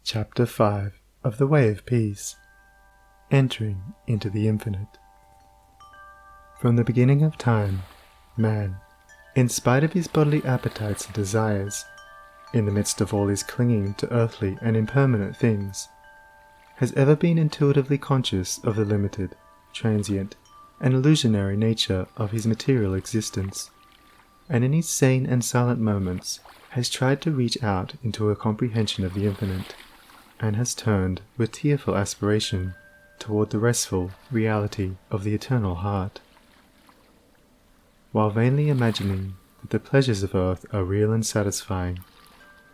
Chapter 5 of the Way of Peace. Entering into the Infinite. From the beginning of time, man, in spite of his bodily appetites and desires, in the midst of all his clinging to earthly and impermanent things, has ever been intuitively conscious of the limited, transient, and illusionary nature of his material existence, and in his sane and silent moments has tried to reach out into a comprehension of the infinite, and has turned with tearful aspiration toward the restful reality of the eternal heart. While vainly imagining that the pleasures of earth are real and satisfying,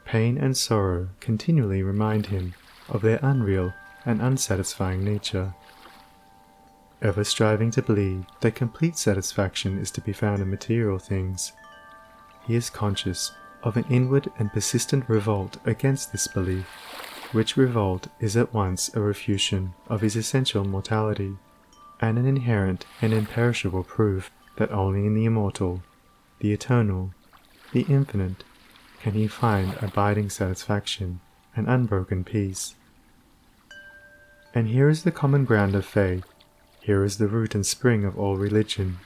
pain and sorrow continually remind him of their unreal and unsatisfying nature. Ever striving to believe that complete satisfaction is to be found in material things, he is conscious of an inward and persistent revolt against this belief, which revolt is at once a refutation of his essential mortality, and an inherent and imperishable proof that only in the immortal, the eternal, the infinite, can he find abiding satisfaction and unbroken peace. And here is the common ground of faith, here is the root and spring of all religion,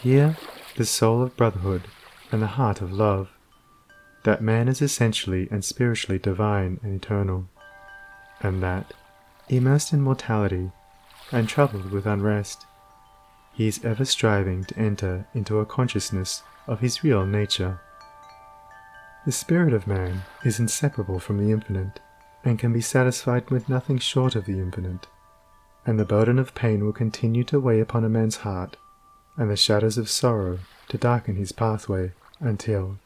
here the soul of brotherhood and the heart of love, that man is essentially and spiritually divine and eternal, and that, immersed in mortality and troubled with unrest, he is ever striving to enter into a consciousness of his real nature. The spirit of man is inseparable from the infinite, and can be satisfied with nothing short of the infinite, and the burden of pain will continue to weigh upon a man's heart, and the shadows of sorrow to darken his pathway, until,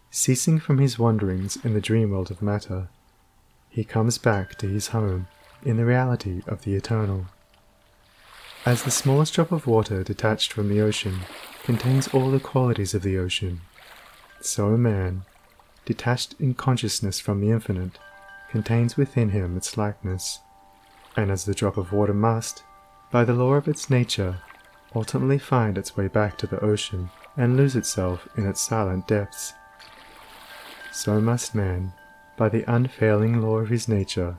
ceasing from his wanderings in the dream world of matter, he comes back to his home in the reality of the eternal. As the smallest drop of water detached from the ocean contains all the qualities of the ocean, so a man, detached in consciousness from the infinite, contains within him its likeness, and as the drop of water must, by the law of its nature, ultimately find its way back to the ocean and lose itself in its silent depths, so must man, by the unfailing law of his nature,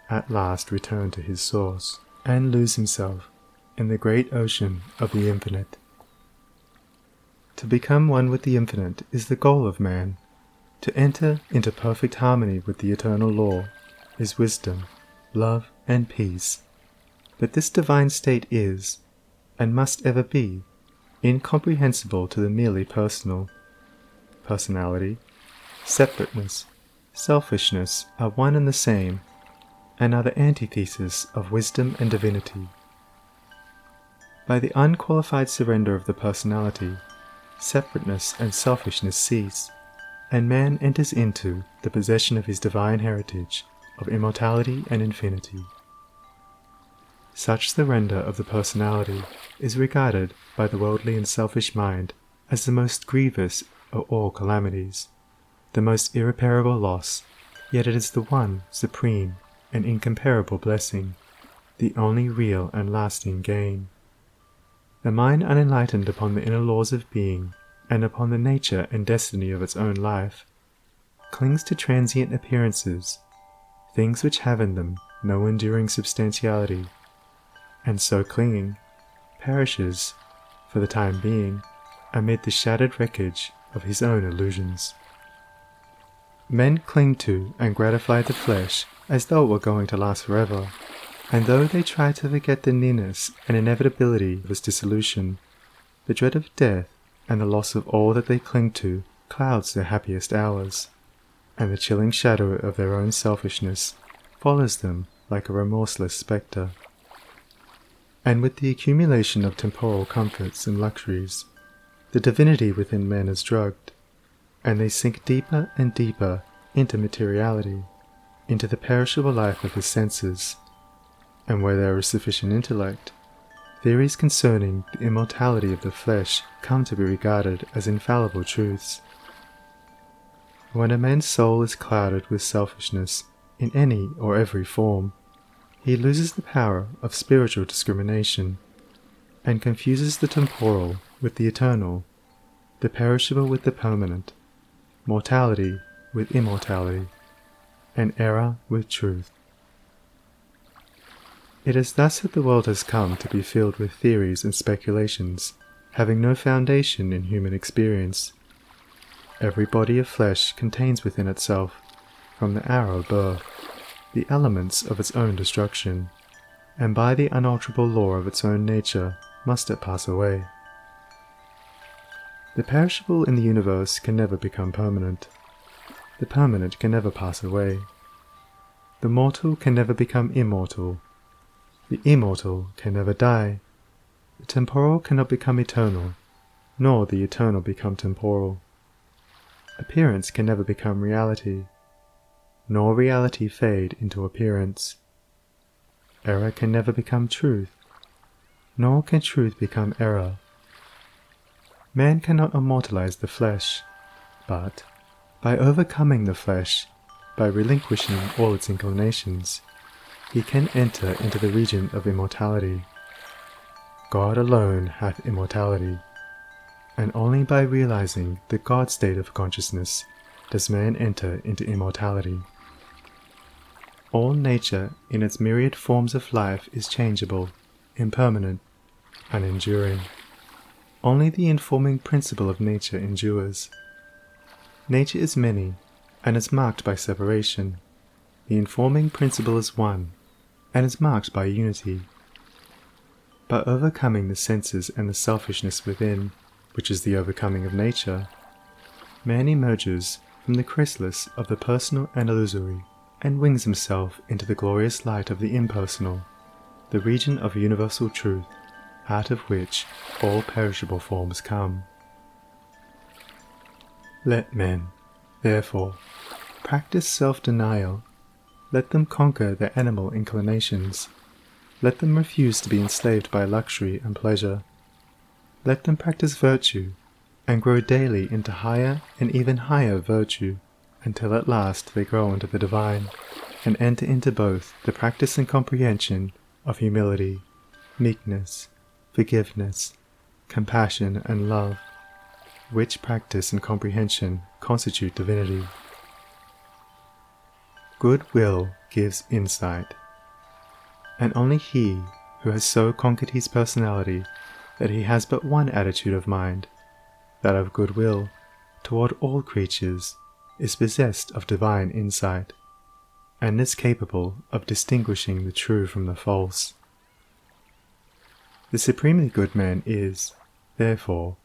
at last return to his source, and lose himself in the great ocean of the infinite. To become one with the infinite is the goal of man. To enter into perfect harmony with the eternal law is wisdom, love, and peace. But this divine state is, and must ever be, incomprehensible to the merely personal. Personality, separateness, selfishness are one and the same, and are the antithesis of wisdom and divinity. By the unqualified surrender of the personality, separateness and selfishness cease, and man enters into the possession of his divine heritage of immortality and infinity. Such surrender of the personality is regarded by the worldly and selfish mind as the most grievous of all calamities, the most irreparable loss, yet it is the one supreme and incomparable blessing, the only real and lasting gain. The mind unenlightened upon the inner laws of being, and upon the nature and destiny of its own life, clings to transient appearances, things which have in them no enduring substantiality, and so clinging, perishes, for the time being, amid the shattered wreckage of his own illusions. Men cling to and gratify the flesh as though it were going to last forever, and though they try to forget the nearness and inevitability of its dissolution, the dread of death and the loss of all that they cling to clouds their happiest hours, and the chilling shadow of their own selfishness follows them like a remorseless spectre. And with the accumulation of temporal comforts and luxuries, the divinity within men is drugged, and they sink deeper and deeper into materiality, into the perishable life of the senses, and where there is sufficient intellect, theories concerning the immortality of the flesh come to be regarded as infallible truths. When a man's soul is clouded with selfishness in any or every form, he loses the power of spiritual discrimination, and confuses the temporal with the eternal, the perishable with the permanent, mortality with immortality, and error with truth. It is thus that the world has come to be filled with theories and speculations, having no foundation in human experience. Every body of flesh contains within itself, from the hour of birth, the elements of its own destruction, and by the unalterable law of its own nature must it pass away. The perishable in the universe can never become permanent. The permanent can never pass away. The mortal can never become immortal. The immortal can never die. The temporal cannot become eternal, nor the eternal become temporal. Appearance can never become reality, nor reality fade into appearance. Error can never become truth, nor can truth become error. Man cannot immortalize the flesh, but, by overcoming the flesh, by relinquishing all its inclinations, he can enter into the region of immortality. God alone hath immortality, and only by realizing the God state of consciousness does man enter into immortality. All nature in its myriad forms of life is changeable, impermanent, unenduring. Only the informing principle of nature endures. Nature is many, and is marked by separation. The informing principle is one, and is marked by unity. By overcoming the senses and the selfishness within, which is the overcoming of nature, man emerges from the chrysalis of the personal and illusory, and wings himself into the glorious light of the impersonal, the region of universal truth, out of which all perishable forms come. Let men, therefore, practice self-denial. Let them conquer their animal inclinations. Let them refuse to be enslaved by luxury and pleasure. Let them practice virtue, and grow daily into higher and even higher virtue, until at last they grow into the divine, and enter into both the practice and comprehension of humility, meekness, forgiveness, compassion, and love, which practice and comprehension constitute divinity. Good will gives insight, and only he who has so conquered his personality that he has but one attitude of mind, that of goodwill, toward all creatures, is possessed of divine insight, and is capable of distinguishing the true from the false. The supremely good man is, therefore,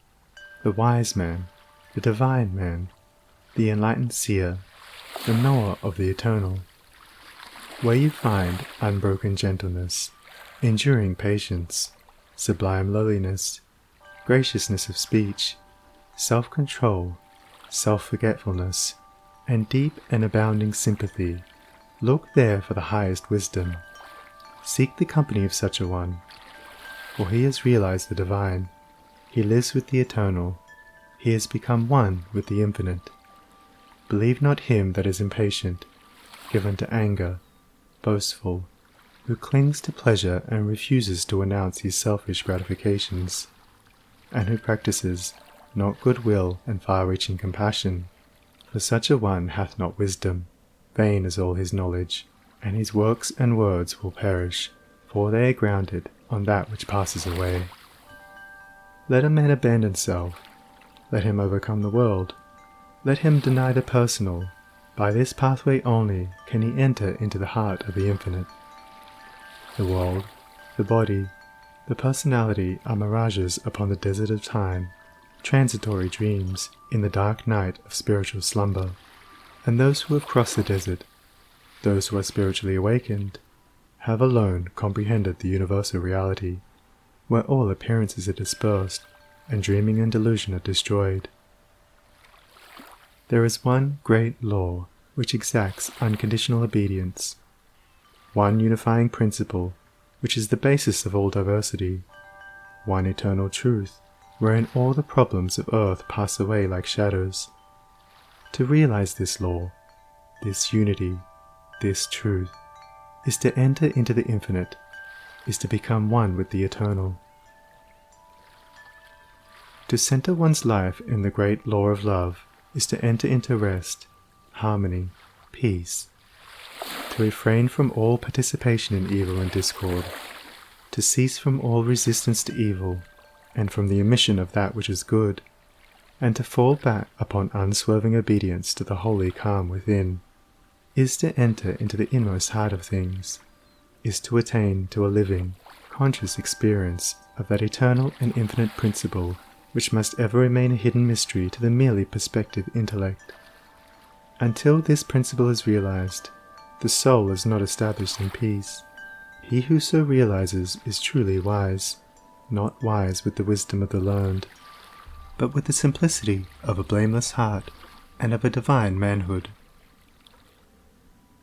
the wise man, the divine man, the enlightened seer, the knower of the eternal. Where you find unbroken gentleness, enduring patience, sublime lowliness, graciousness of speech, self-control, self-forgetfulness, and deep and abounding sympathy, look there for the highest wisdom. Seek the company of such a one, for he has realized the divine, he lives with the eternal, he has become one with the infinite. Believe not him that is impatient, given to anger, boastful, who clings to pleasure and refuses to renounce his selfish gratifications, and who practices not goodwill and far-reaching compassion, for such a one hath not wisdom. Vain is all his knowledge, and his works and words will perish, for they are grounded on that which passes away. Let a man abandon self, let him overcome the world, let him deny the personal. By this pathway only can he enter into the heart of the infinite. The world, the body, the personality are mirages upon the desert of time, transitory dreams in the dark night of spiritual slumber, and those who have crossed the desert, those who are spiritually awakened, have alone comprehended the universal reality, where all appearances are dispersed, and dreaming and delusion are destroyed. There is one great law which exacts unconditional obedience, one unifying principle which is the basis of all diversity, one eternal truth wherein all the problems of earth pass away like shadows. To realize this law, this unity, this truth, is to enter into the infinite, is to become one with the eternal. To center one's life in the great law of love is to enter into rest, harmony, peace, to refrain from all participation in evil and discord, to cease from all resistance to evil, and from the omission of that which is good, and to fall back upon unswerving obedience to the holy calm within, is to enter into the inmost heart of things, is to attain to a living, conscious experience of that eternal and infinite principle which must ever remain a hidden mystery to the merely perspective intellect. Until this principle is realized, the soul is not established in peace. He who so realizes is truly wise, not wise with the wisdom of the learned, but with the simplicity of a blameless heart and of a divine manhood.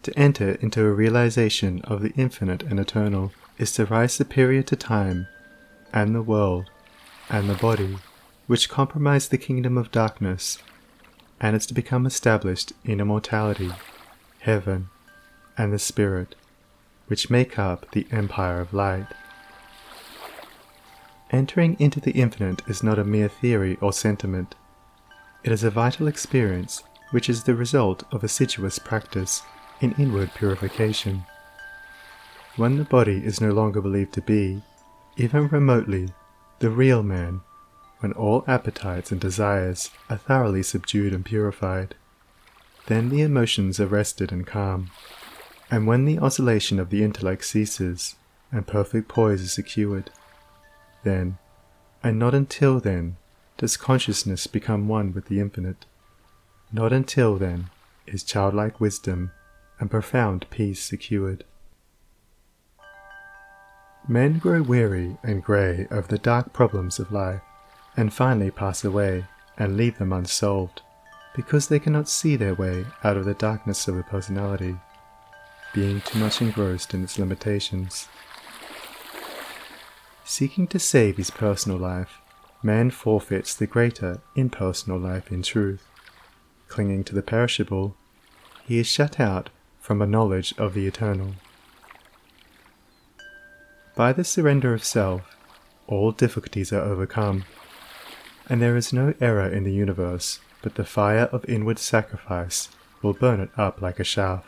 To enter into a realization of the infinite and eternal is to rise superior to time, and the world, and the body, which comprise the kingdom of darkness, and is to become established in immortality, heaven, and the spirit, which make up the empire of light. Entering into the infinite is not a mere theory or sentiment. It is a vital experience which is the result of assiduous practice in inward purification. When the body is no longer believed to be, even remotely, the real man, when all appetites and desires are thoroughly subdued and purified, then the emotions are rested and calm, and when the oscillation of the intellect ceases and perfect poise is secured, then, and not until then, does consciousness become one with the infinite. Not until then is childlike wisdom and profound peace secured. Men grow weary and grey of the dark problems of life, and finally pass away and leave them unsolved, because they cannot see their way out of the darkness of the personality, being too much engrossed in its limitations. Seeking to save his personal life, man forfeits the greater impersonal life in truth. Clinging to the perishable, he is shut out from a knowledge of the eternal. By the surrender of self, all difficulties are overcome, and there is no error in the universe but the fire of inward sacrifice will burn it up like a chaff.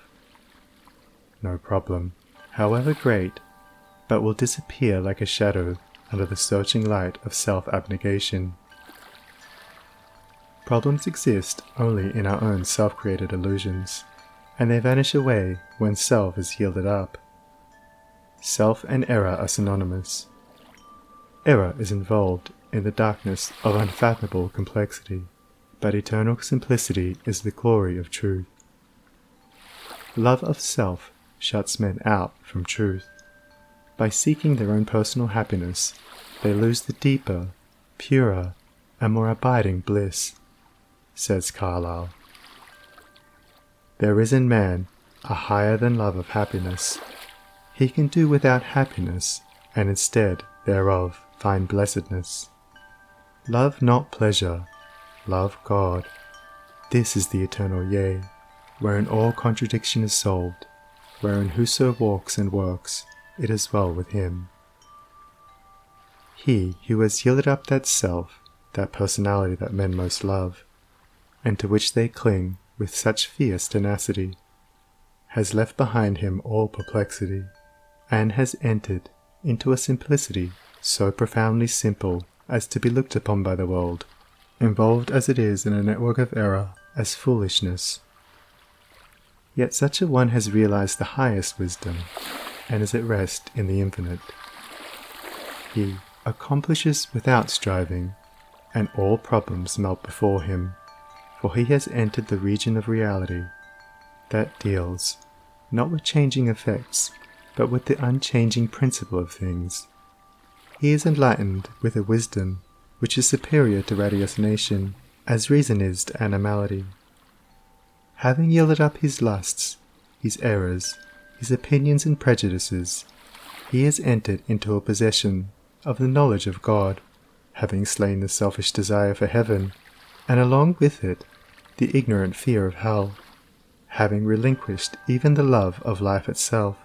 No problem, however great, but will disappear like a shadow under the searching light of self-abnegation. Problems exist only in our own self-created illusions, and they vanish away when self is yielded up. Self and error are synonymous. Error is involved in the darkness of unfathomable complexity, but eternal simplicity is the glory of truth. Love of self shuts men out from truth. By seeking their own personal happiness, they lose the deeper, purer, and more abiding bliss, says Carlyle. There is in man a higher than love of happiness. He can do without happiness, and instead thereof find blessedness. Love not pleasure, love God. This is the eternal yea, wherein all contradiction is solved, wherein whoso walks and works, it is well with him. He who has yielded up that self, that personality that men most love, and to which they cling with such fierce tenacity, has left behind him all perplexity, and has entered into a simplicity so profoundly simple as to be looked upon by the world, involved as it is in a network of error, as foolishness. Yet such a one has realized the highest wisdom, and is at rest in the infinite. He accomplishes without striving, and all problems melt before him, for he has entered the region of reality, that deals, not with changing effects, but with the unchanging principle of things. He is enlightened with a wisdom which is superior to ratiocination, as reason is to animality. Having yielded up his lusts, his errors, his opinions and prejudices, he has entered into a possession of the knowledge of God, having slain the selfish desire for heaven, and along with it the ignorant fear of hell. Having relinquished even the love of life itself,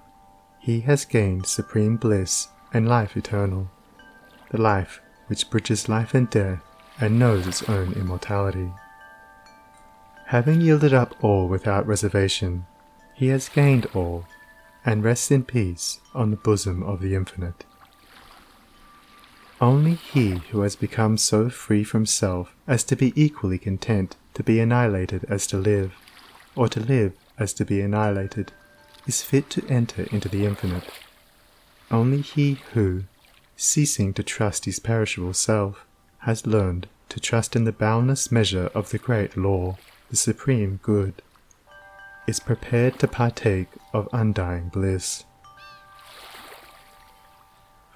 he has gained supreme bliss and life eternal, the life which bridges life and death and knows its own immortality. Having yielded up all without reservation, he has gained all, and rests in peace on the bosom of the Infinite. Only he who has become so free from self as to be equally content to be annihilated as to live, or to live as to be annihilated, is fit to enter into the Infinite. Only he who, ceasing to trust his perishable self, has learned to trust in the boundless measure of the great law, the supreme good, is prepared to partake of undying bliss.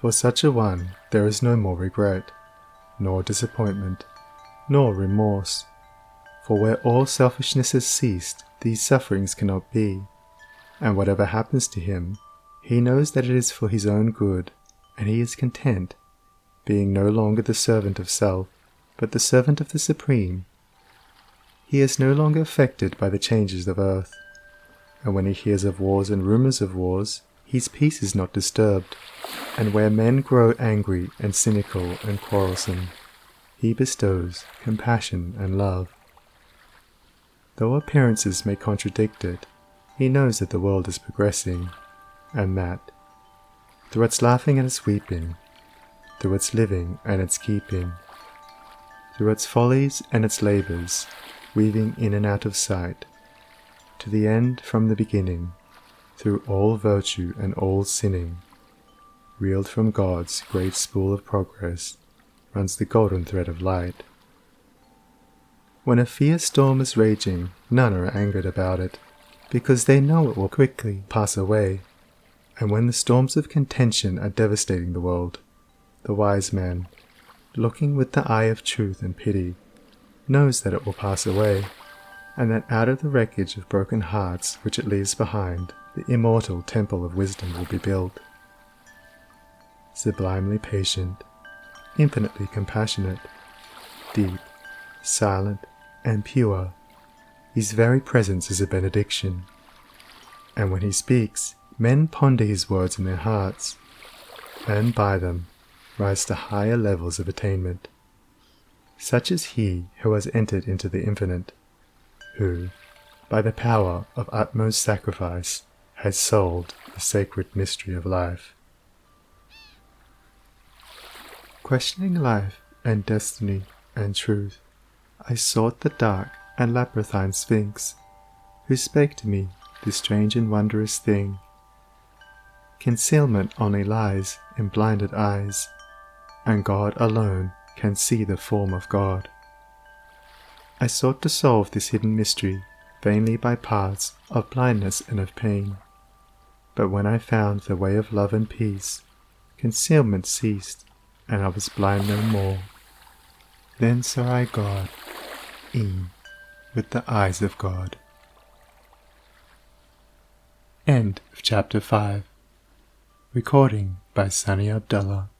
For such a one there is no more regret, nor disappointment, nor remorse, for where all selfishness has ceased, these sufferings cannot be, and whatever happens to him, he knows that it is for his own good, and he is content, being no longer the servant of self, but the servant of the Supreme. He is no longer affected by the changes of earth, and when he hears of wars and rumors of wars, his peace is not disturbed, and where men grow angry and cynical and quarrelsome, he bestows compassion and love. Though appearances may contradict it, he knows that the world is progressing, and that, through its laughing and its weeping, through its living and its keeping, through its follies and its labours, weaving in and out of sight, to the end from the beginning, through all virtue and all sinning, reeled from God's great spool of progress, runs the golden thread of light. When a fierce storm is raging, none are angered about it, because they know it will quickly pass away. And when the storms of contention are devastating the world, the wise man, looking with the eye of truth and pity, knows that it will pass away, and that out of the wreckage of broken hearts which it leaves behind, the immortal temple of wisdom will be built. Sublimely patient, infinitely compassionate, deep, silent, and pure, his very presence is a benediction. And when he speaks, men ponder his words in their hearts, and by them rise to higher levels of attainment. Such is he who has entered into the Infinite, who, by the power of utmost sacrifice, has solved the sacred mystery of life. Questioning life and destiny and truth, I sought the dark and labyrinthine Sphinx, who spake to me this strange and wondrous thing. Concealment only lies in blinded eyes, and God alone can see the form of God. I sought to solve this hidden mystery vainly by paths of blindness and of pain, but when I found the way of love and peace, concealment ceased, and I was blind no more. Then saw I God, e'en with the eyes of God. End of chapter 5. Recording by Sunny Abdullah.